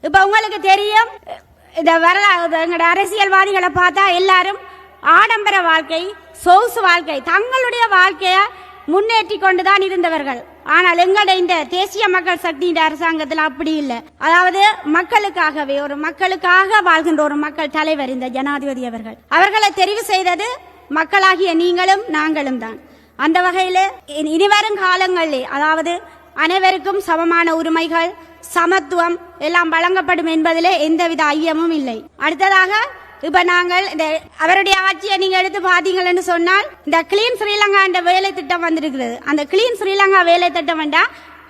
இப்ப உங்களுக்கு தெரியும், இந்த எங்களோட அரசியல்வாதிகளை பார்த்தா எல்லாரும் ஆடம்பர வாழ்க்கை, சொகுசு வாழ்க்கை, தங்களுடைய வாழ்க்கைய முன்னேற்றி கொண்டுதான் இருந்தவர்கள். ஆனால் எங்கட இந்த தேசிய மக்கள் சக்தி அரசாங்கத்தில் அப்படி இல்லை. அதாவது மக்களுக்காகவே, ஒரு மக்களுக்காக வாழ்கின்ற ஒரு மக்கள் தலைவர் இந்த ஜனாதிபதி அவர்கள். அவர்களை தெரிவு செய்தது மக்களாகிய நீங்களும் நாங்களும் தான். அந்த வகையில் இனிவரும் காலங்களிலே, அதாவது அனைவருக்கும் சமமான உரிமைகள், சமத்துவம் எல்லாம் வழங்கப்படும் என்பதிலே எந்தவித ஐயமும் இல்லை. அடுத்ததாக இப்ப நாங்கள் இந்த அவருடைய ஆட்சியை நீங்க எடுத்து பாத்தீங்கன்னு சொன்னால், இந்த கிளீன் ஸ்ரீலங்கா என்ற வேலை திட்டம் வந்திருக்கிறது. அந்த கிளீன் ஸ்ரீலங்கா வேலை திட்டம் வேண்டா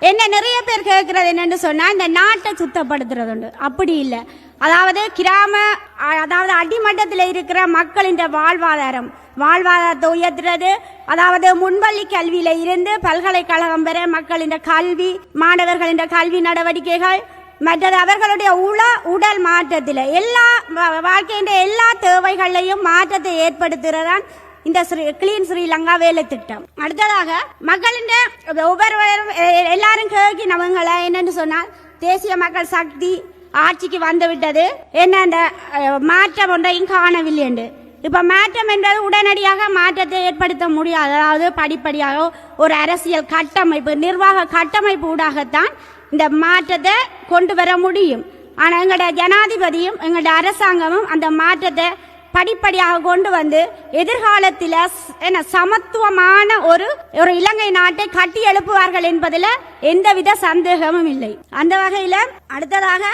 என்ன நிறைய பேர் கேட்கறது என்னன்னு சொன்னா, இந்த நாட்டை சுத்தப்படுத்துறது உண்டு. அப்படி இல்லை. அதாவது அதாவது அடிமட்டத்தில் இருக்கிற மக்களின் வாழ்வாதாரத்தை உயர்த்துறது, அதாவது முன்பள்ளி கல்வியில இருந்து பல்கலைக்கழகம் வரை மக்களின் கல்வி, மாணவர்களின் கல்வி நடவடிக்கைகள், மற்றது அவர்களுடைய உடல் மாற்றத்தில் எல்லா வாழ்க்கையின் எல்லா தேவைகளையும் மாற்றத்தை ஏற்படுத்துறதான் இந்த கிளீன் ஸ்ரீலங்கா வேலை திட்டம். அடுத்ததாக மக்களின் ஒவ்வொருவரும் எல்லாரும் கேட்கினவங்களை என்னன்னு சொன்னால், தேசிய மக்கள் சக்தி ஆட்சிக்கு வந்து விட்டது, என்ன அந்த மாற்றம் ஒன்றையும் காணவில்லை என்று. இப்ப மாற்றம் என்றது உடனடியாக மாற்றத்தை ஏற்படுத்த முடியாது. அதாவது படிப்படியாக ஒரு அரசியல் கட்டமைப்பு, நிர்வாக கட்டமைப்பு ஊடாகத்தான் இந்த மாற்றத்தை கொண்டு வர முடியும். ஆனா எங்களோட ஜனாதிபதியும் எங்களோட அரசாங்கமும் அந்த மாற்றத்தை படிப்படியாக கொண்டு வந்து எதிர்காலத்தில் சமத்துவமான ஒரு இலங்கை நாட்டை கட்டி எழுப்புவார்கள் என்பதில் எந்தவித சந்தேகமும் இல்லை. அந்த வகையில் அடுத்ததாக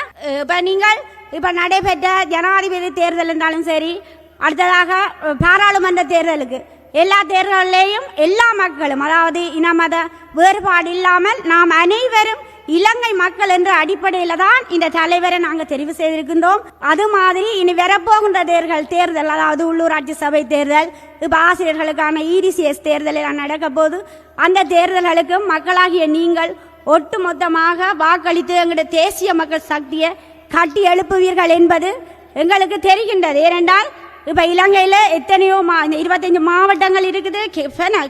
இப்ப நடைபெற்ற ஜனாதிபதி தேர்தல் என்றாலும் சரி, அடுத்ததாக பாராளுமன்ற தேர்தலுக்கு எல்லா தேர்தலிலேயும் எல்லா மக்களும், அதாவது இன மத வேறுபாடு இல்லாமல் நாம் அனைவரும் இலங்கை மக்கள் என்ற அடிப்படையில் தான் இந்த தலைவரை நாங்கள் தெரிவு செய்திருக்கின்றோம். அது மாதிரி இனி வரப்போகின்ற தேர்தல், அதாவது உள்ளூராட்சி சபை தேர்தல், இப்ப ஆசிரியர்களுக்கான EDCS தேர்தல் எல்லாம் நடக்க போது, அந்த தேர்தல்களுக்கும் மக்களாகிய நீங்கள் ஒட்டுமொத்தமாக வாக்களித்து எங்களுடைய தேசிய மக்கள் சக்தியை கட்டி எழுப்புவீர்கள் என்பது எங்களுக்கு தெரிகின்றது. ஏனென்றால் இப்ப இலங்கையில எத்தனையோ 25 மாவட்டங்கள் இருக்குது,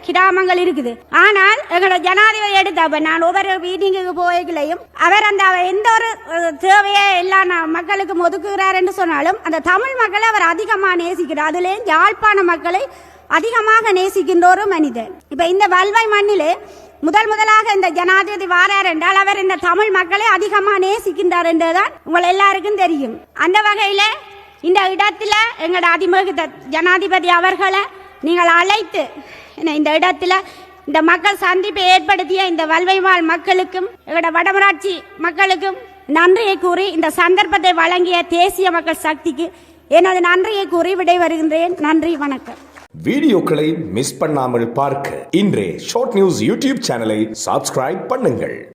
கிராமங்கள் இருக்குது. ஆனால் எங்களோட ஜனாதிபதி எடுத்த நான் ஒவ்வொரு மீட்டிங்குக்கு போய்களையும் அவர் அந்த எந்த ஒரு தேவையை எல்லா மக்களுக்கும் ஒதுக்குகிறார் என்று சொன்னாலும் அந்த தமிழ் மக்களை அவர் அதிகமாக நேசிக்கிறார். அதுல யாழ்ப்பாண மக்களை அதிகமாக நேசிக்கின்ற ஒரு மனிதர். இப்ப இந்த வல்வை மண்ணிலே முதலாக இந்த ஜனாதிபதி வாரார் என்றால் அவர் இந்த தமிழ் மக்களை அதிகமாக நேசிக்கின்றார் என்றுதான் உங்கள் எல்லாருக்கும் தெரியும். அந்த வகையில இந்த இடத்துல எங்களோட அதிமுக ஜனாதிபதி அவர்களை நீங்கள் அழைத்து இந்த இடத்துல இந்த மக்கள் சந்திப்பை ஏற்படுத்திய இந்த வல்வை வாழ் மக்களுக்கும் எங்களோட வடமராட்சி மக்களுக்கும் நன்றியை கூறி, இந்த சந்தர்ப்பத்தை வழங்கிய தேசிய மக்கள் சக்திக்கு எனது நன்றியை கூறி விடைபெறுகின்றேன். நன்றி, வணக்கம். வீடியோக்களை மிஸ் பண்ணாமல் பார்க்க இன்றே ஷார்ட் நியூஸ் யூடியூப் சேனலை சப்ஸ்கிரைப் பண்ணுங்கள்.